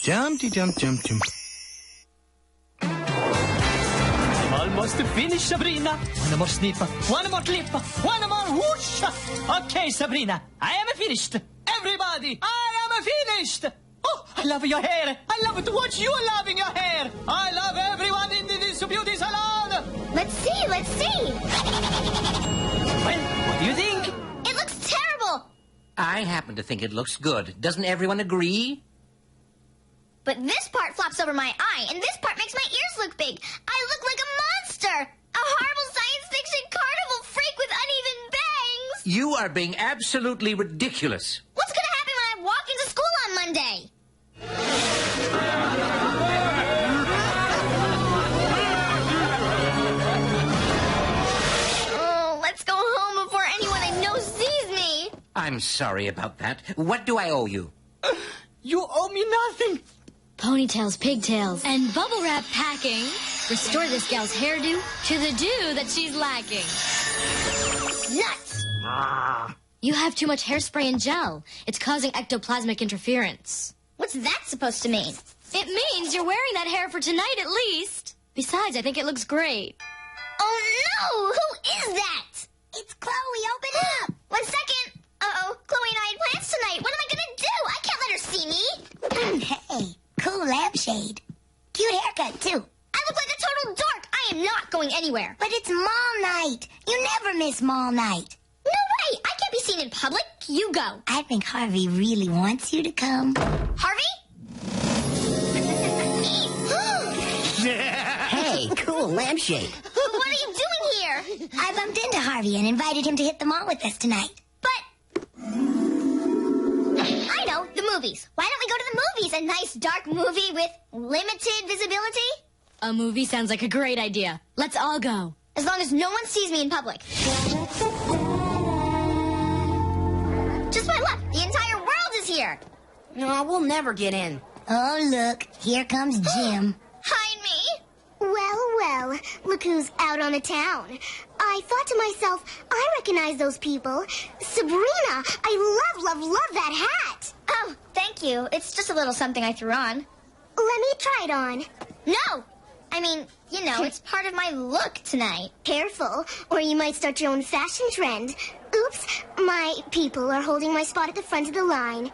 Jump. I'm almost finished, Sabrina. One more snip, one more clip, one more whoosh. Okay, Sabrina, I am finished. Everybody, I am finished. Oh, I love your hair. I love to watch you loving your hair. I love everyone in this beauty salon. Let's see. Well, what do you think? It looks terrible. I happen to think it looks good. Doesn't everyone agree? But this part flops over my eye, and this part makes my ears look big. I look like a monster. A horrible science fiction carnival freak with uneven bangs. You are being absolutely ridiculous. What's going to happen when I walk into school on Monday? Oh, let's go home before anyone I know sees me. I'm sorry about that. What do I owe you? You owe me nothing. Ponytails, pigtails, and bubble wrap packing restore this gal's hairdo to the dew that she's lacking. Nuts! You have too much hairspray and gel. It's causing ectoplasmic interference. What's that supposed to mean? It means you're wearing that hair for tonight at least. Besides, I think it looks great. Oh no! Who is that? It's Chloe, open up! 1 second! Uh-oh, Chloe and I had plans tonight. What am I gonna do? I can't let her see me. Hey, cool lampshade. Cute haircut, too. I look like a total dork. I am not going anywhere. But it's mall night. You never miss mall night. No way! I can't be seen in public. You go. I think Harvey really wants you to come. Harvey? Hey, cool lampshade. What are you doing here? I bumped into Harvey and invited him to hit the mall with us tonight. But... I know, the movies. Why don't we go to the movies? A nice dark movie with limited visibility? A movie sounds like a great idea. Let's all go. As long as no one sees me in public. Just my luck. The entire world is here. No, we'll never get in. Oh, look. Here comes Jim. Hide me. Well, look who's out on the town. I thought to myself, I recognize those people. Sabrina, I love that hat. Oh, thank you. It's just a little something I threw on. Let me try it on. No! I mean, you know, it's part of my look tonight. Careful, or you might start your own fashion trend. Oops, my people are holding my spot at the front of the line.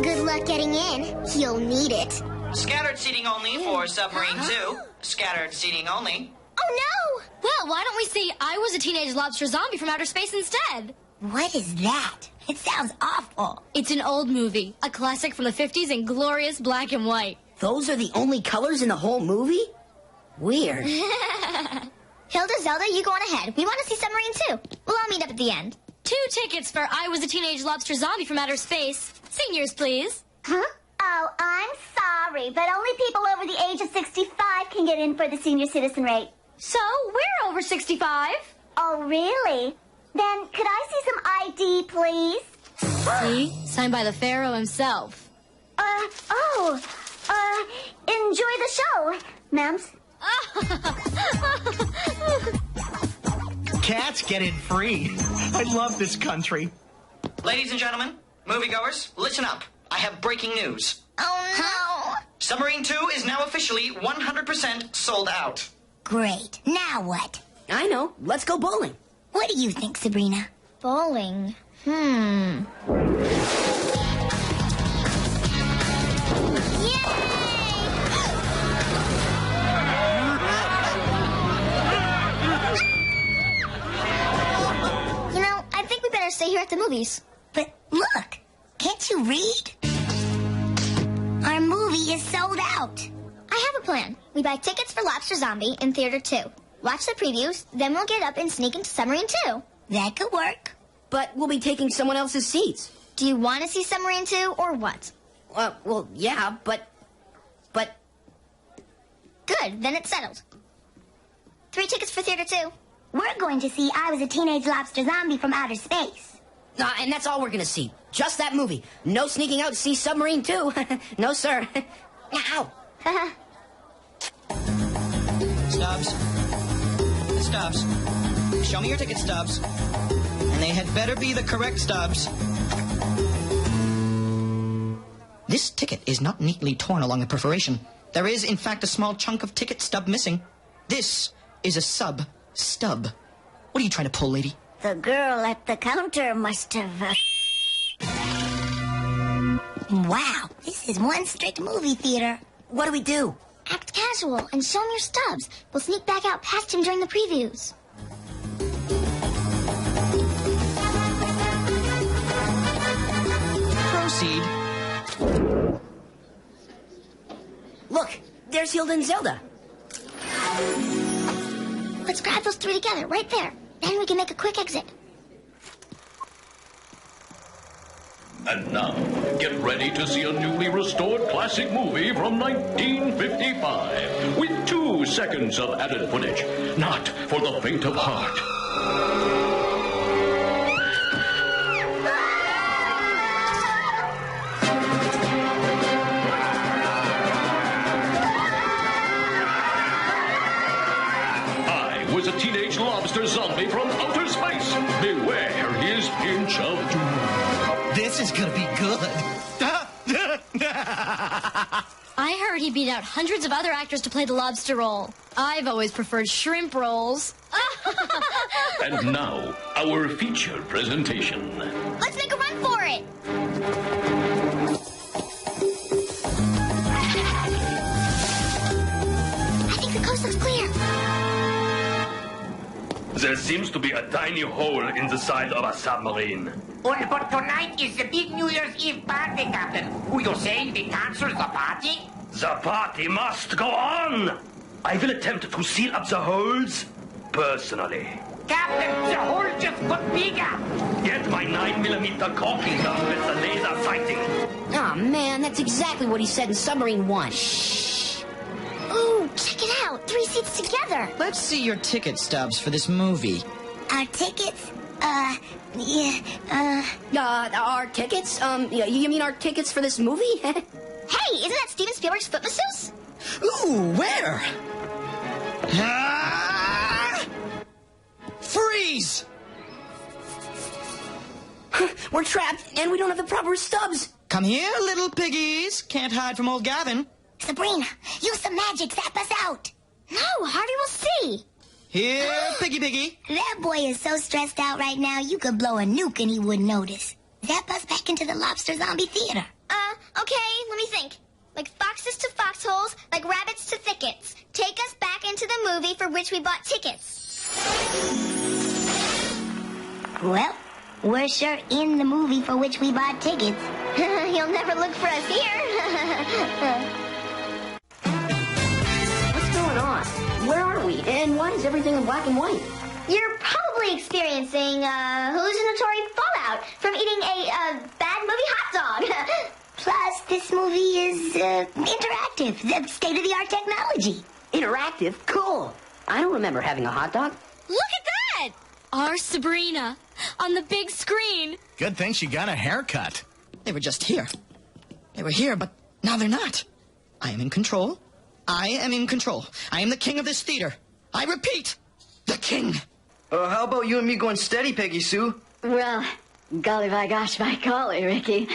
Good luck getting in. You'll need it. Scattered seating only for Submarine 2. Scattered seating only. Oh, no! Well, why don't we see I Was a Teenage Lobster Zombie from Outer Space instead? What is that? It sounds awful. It's an old movie, a classic from the 50s in glorious black and white. Those are the only colors in the whole movie? Weird. Hilda, Zelda, you go on ahead. We want to see Submarine 2. We'll all meet up at the end. 2 tickets for I Was a Teenage Lobster Zombie from Outer Space. Seniors, please. Huh? Oh, I'm sorry, but only people over the age of 65 can get in for the senior citizen rate. So, we're over 65. Oh, really? Then could I see some ID, please? See? Signed by the Pharaoh himself. Enjoy the show, ma'ams. Cats get in free. I love this country. Ladies and gentlemen, moviegoers, listen up. I have breaking news. Oh, no. Submarine 2 is now officially 100% sold out. Great. Now what? I know. Let's go bowling. What do you think, Sabrina? Bowling. You know, I think we better stay here at the movies. But look, can't you read? Our movie is sold out. I have a plan. We buy tickets for Lobster Zombie in Theater 2. Watch the previews, then we'll get up and sneak into Submarine 2. That could work. But we'll be taking someone else's seats. Do you want to see Submarine 2 or what? Well, yeah, but... Good, then it's settled. 3 tickets for Theater 2. We're going to see I Was a Teenage Lobster Zombie from Outer Space. And that's all we're gonna see. Just that movie. No sneaking out to see Submarine 2. No, sir. Ow. Stubbs. Stubbs. Show me your ticket stubs. And they had better be the correct stubs. This ticket is not neatly torn along the perforation. There is, in fact, a small chunk of ticket stub missing. This is a stub. What are you trying to pull, lady? The girl at the counter must have... Wow, this is one strict movie theater. What do we do? Act casual and show him your stubs. We'll sneak back out past him during the previews. Proceed. Look, there's Hilda and Zelda. Let's grab those three together, right there. Then we can make a quick exit. And now, get ready to see a newly restored classic movie from 1955 with 2 seconds of added footage. Not for the faint of heart. I was a teenage lobster zombie from outer space. Beware his pinch of doom. This is gonna be good. I heard he beat out hundreds of other actors to play the lobster role. I've always preferred shrimp rolls. And now, our feature presentation. Let's make a run for it. I think the coast looks clear. There seems to be a tiny hole in the side of a submarine. But tonight is the big New Year's Eve party, Captain. Who you saying the cancels the party? The party must go on! I will attempt to seal up the holes personally. Captain, the hole just got bigger. Get my 9mm caulking gun with the laser sighting. Oh, man, that's exactly what he said in Submarine 1. Ooh, check it out. 3 seats together. Let's see your ticket stubs for this movie. Our tickets? Our tickets? You mean our tickets for this movie? Hey, isn't that Steven Spielberg's foot masseuse? Ooh, where? Ah! Freeze! We're trapped, and we don't have the proper stubs. Come here, little piggies. Can't hide from old Gavin. Sabrina, use some magic, zap us out. No, Harvey will see. Here, piggy. That boy is so stressed out right now, you could blow a nuke and he wouldn't notice. Zap us back into the Lobster Zombie Theater. Okay, let me think. Like foxes to foxholes, like rabbits to thickets. Take us back into the movie for which we bought tickets. Well, we're sure in the movie for which we bought tickets. You'll never look for us here. What's going on? Where are we? And why is everything in black and white? You're probably experiencing hallucinatory fallout from eating a bad movie hot dog. Plus, this movie is interactive, state-of-the-art technology. Interactive? Cool. I don't remember having a hot dog. Look at that! Our Sabrina on the big screen. Good thing she got a haircut. They were just here. They were here, but now they're not. I am in control. I am in control. I am the king of this theater. I repeat, the king. How about you and me going steady, Peggy Sue? Well, golly by gosh by golly, Ricky.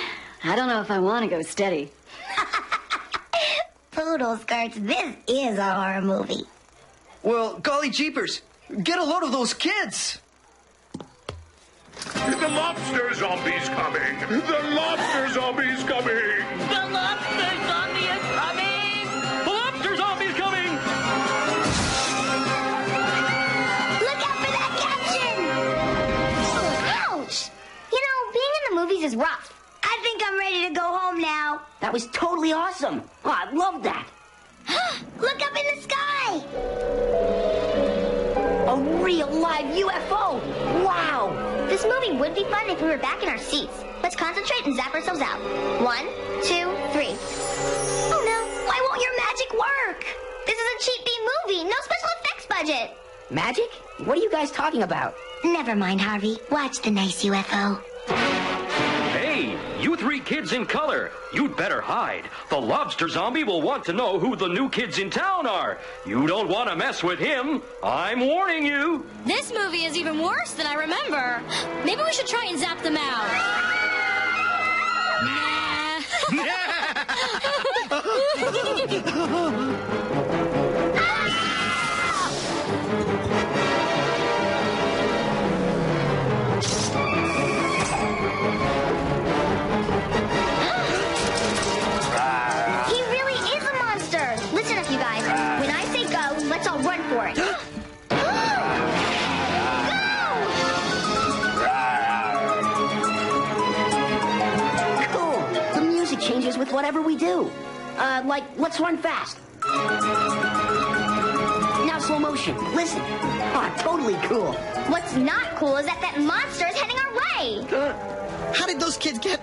I don't know if I want to go steady. Poodle skirts, this is a horror movie. Well, golly jeepers, get a load of those kids. The lobster zombie's coming! The lobster zombie's coming! The lobster zombie is coming! The lobster zombie's coming! Look out for that caption! Ouch! You know, being in the movies is rough. I think I'm ready to go home now. That was totally awesome. Oh, I love that. Look up in the sky! A real live UFO. Wow. This movie would be fun if we were back in our seats. Let's concentrate and zap ourselves out. 1, 2, 3. Oh no, why won't your magic work? This is a cheap B movie, no special effects budget. Magic? What are you guys talking about? Never mind, Harvey. Watch the nice UFO. Hey, you 3 kids in color, you'd better hide. The lobster zombie will want to know who the new kids in town are. You don't want to mess with him. I'm warning you. This movie is even worse than I remember. Maybe we should try and zap them out. Nah. whatever we do. Like, let's run fast. Now slow motion. Listen. Oh, totally cool. What's not cool is that monster is heading our way. How did those kids get...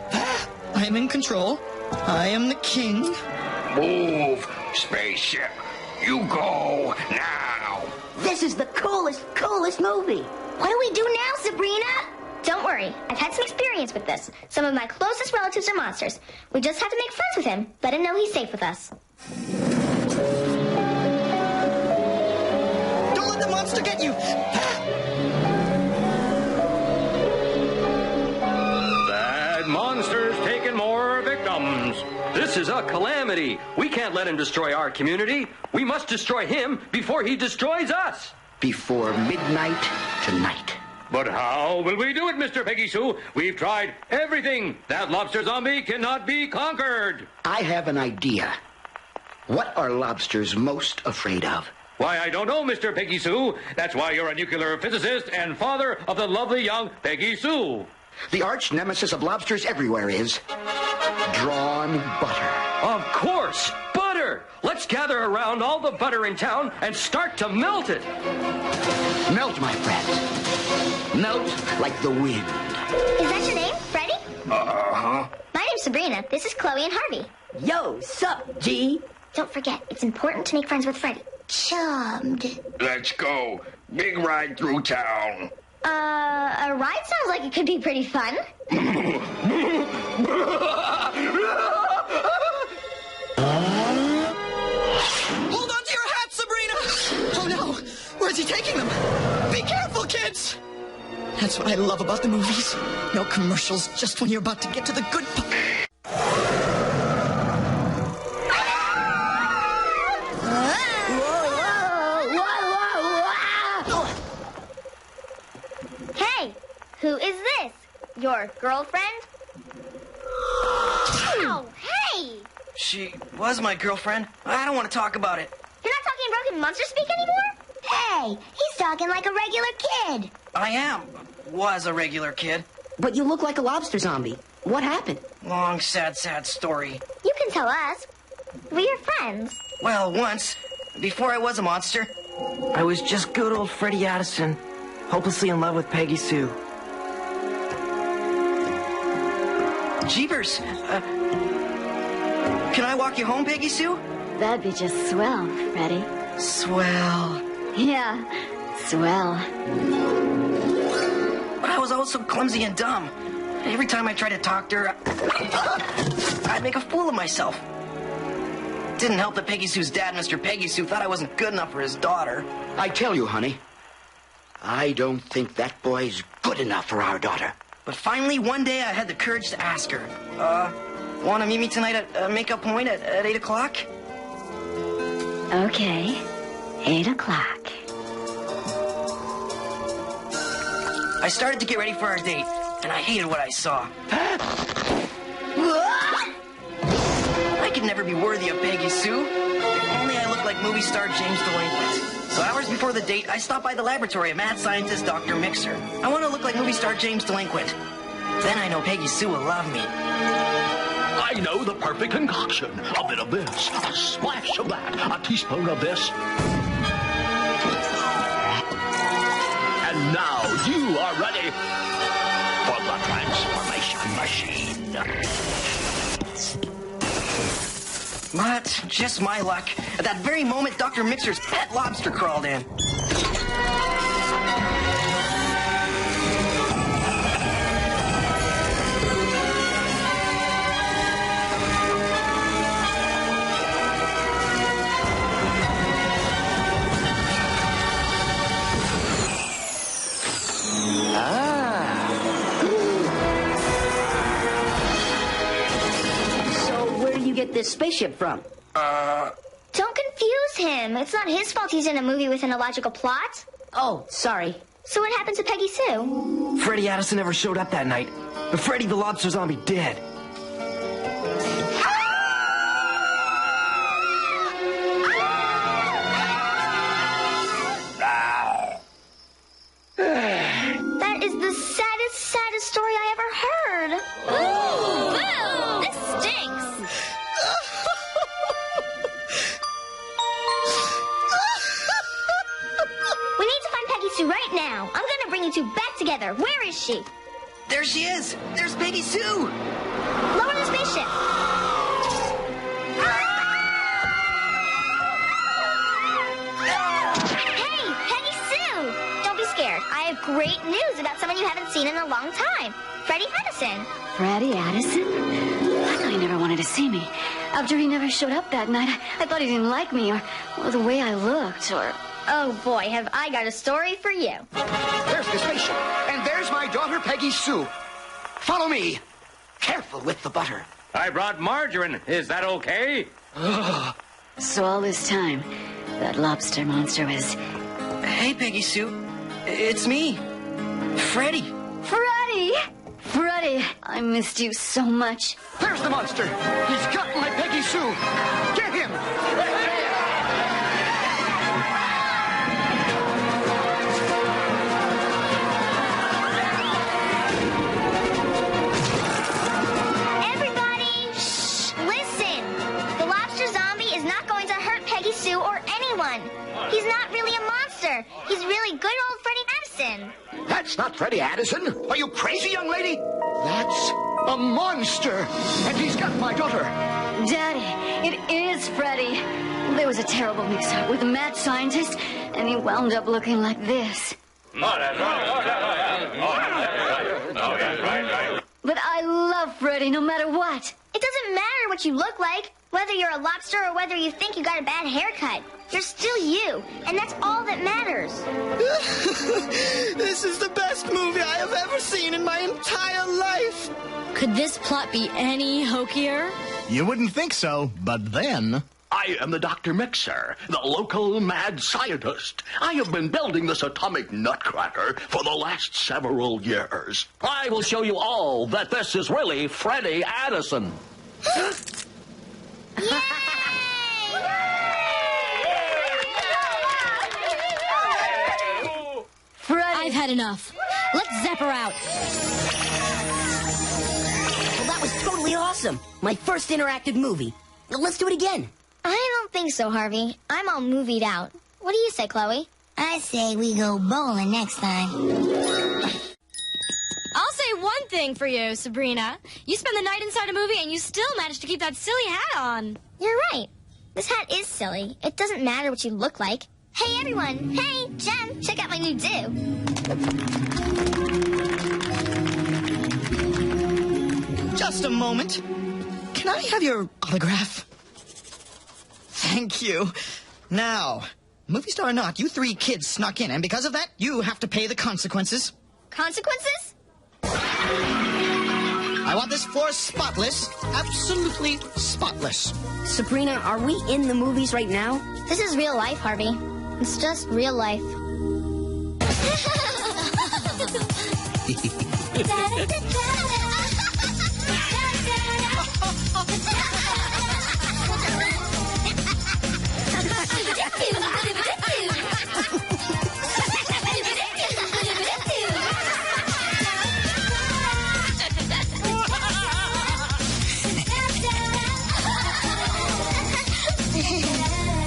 I am in control. I am the king. Move, spaceship. You go now. This is the coolest movie. What do we do now, Sabrina? Don't worry. I've had some experience with this. Some of my closest relatives are monsters. We just have to make friends with him. Let him know he's safe with us. Don't let the monster get you. That monster's taking more victims. This is a calamity. We can't let him destroy our community. We must destroy him before he destroys us. Before midnight tonight. But how will we do it, Mr. Peggy Sue? We've tried everything. That lobster zombie cannot be conquered. I have an idea. What are lobsters most afraid of? Why, I don't know, Mr. Peggy Sue. That's why you're a nuclear physicist and father of the lovely young Peggy Sue. The arch nemesis of lobsters everywhere is drawn butter. Of course, butter. Let's gather around all the butter in town and start to melt it. Melt, my friends. Melt like the wind. Is that your name, Freddie? Uh-huh. My name's Sabrina. This is Chloe and Harvey. Yo, sup, G? Don't forget, it's important to make friends with Freddie. Chummed. Let's go. Big ride through town. A ride sounds like it could be pretty fun. Hold on to your hat, Sabrina! Oh no! Where's he taking them? Be careful, kids! That's what I love about the movies. No commercials, just when you're about to get to the good part. Hey, who is this? Your girlfriend? Ow! Hey! She was my girlfriend. I don't want to talk about it. You're not talking broken monster speak anymore? Hey, he's talking like a regular kid. I am. Was a regular kid. But you look like a lobster zombie. What happened? Long, sad story. You can tell us. We're your friends. Well, once, before I was a monster, I was just good old Freddie Addison, hopelessly in love with Peggy Sue. Jeepers! Can I walk you home, Peggy Sue? That'd be just swell, Freddie. Swell. Yeah, swell. But I was always so clumsy and dumb. Every time I tried to talk to her, I'd make a fool of myself. Didn't help that Peggy Sue's dad, Mr. Peggy Sue, thought I wasn't good enough for his daughter. I tell you, honey, I don't think that boy's good enough for our daughter. But finally, one day, I had the courage to ask her, want to meet me tonight at Makeup Point at 8 o'clock? Okay, 8 o'clock. I started to get ready for our date, and I hated what I saw. I could never be worthy of Peggy Sue. If only I looked like movie star James Delinquent. So hours before the date, I stopped by the laboratory of mad scientist Dr. Mixer. I want to look like movie star James Delinquent. Then I know Peggy Sue will love me. I know the perfect concoction. A bit of this, a splash of that, a teaspoon of this. And now you are ready for the transformation machine. But, just my luck, at that very moment, Dr. Mixer's pet lobster crawled in. Get this spaceship from? Don't confuse him. It's not his fault he's in a movie with an illogical plot. Oh, sorry. So what happened to Peggy Sue? Freddie Addison never showed up that night. But Freddie the lobster zombie did. That is the saddest story I ever heard. Ooh, boo! This stinks. Sue right now. I'm gonna bring you two back together. Where is she? There she is. There's Peggy Sue. Lower the spaceship. Hey, Peggy Sue! Don't be scared. I have great news about someone you haven't seen in a long time. Freddie Addison. Freddie Addison? I thought he never wanted to see me. After he never showed up that night, I thought he didn't like me, or the way I looked, or... Oh, boy, have I got a story for you. There's the spaceship, and there's my daughter, Peggy Sue. Follow me. Careful with the butter. I brought margarine. Is that okay? So all this time, that lobster monster was... Hey, Peggy Sue. It's me. Freddie. Freddie! Freddie, I missed you so much. There's the monster. He's got my Peggy Sue. Get him! Everybody, shh! Listen! The lobster zombie is not going to hurt Peggy Sue or anyone. He's not really a monster. He's really good old Freddie Addison. That's not Freddie Addison. Are you crazy, young lady? That's a monster. And he's got my daughter. Daddy, it is Freddie. There was a terrible mix-up with a mad scientist, and he wound up looking like this. But I love Freddie no matter what. It doesn't matter what you look like, whether you're a lobster or whether you think you got a bad haircut. You're still you, and that's all that matters. This is the best movie I have ever seen in my entire life. Could this plot be any hokier? You wouldn't think so, but then... I am the Dr. Mixer, the local mad scientist. I have been building this atomic nutcracker for the last several years. I will show you all that this is really Freddie Addison. I've had enough. Let's zap her out. Well, that was totally awesome. My first interactive movie. Let's do it again. I don't think so, Harvey. I'm all movied out. What do you say, Chloe? I say we go bowling next time. I'll say one thing for you, Sabrina. You spend the night inside a movie and you still manage to keep that silly hat on. You're right. This hat is silly. It doesn't matter what you look like. Hey, everyone. Hey, Jen, check out my new do. Just a moment. Can I have your autograph? Thank you. Now, movie star or not, you three kids snuck in, and because of that, you have to pay the consequences. Consequences? I want this floor spotless, absolutely spotless. Sabrina, are we in the movies right now? This is real life, Harvey. It's just real life.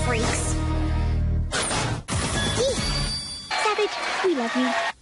Freaks. Savage, we love you.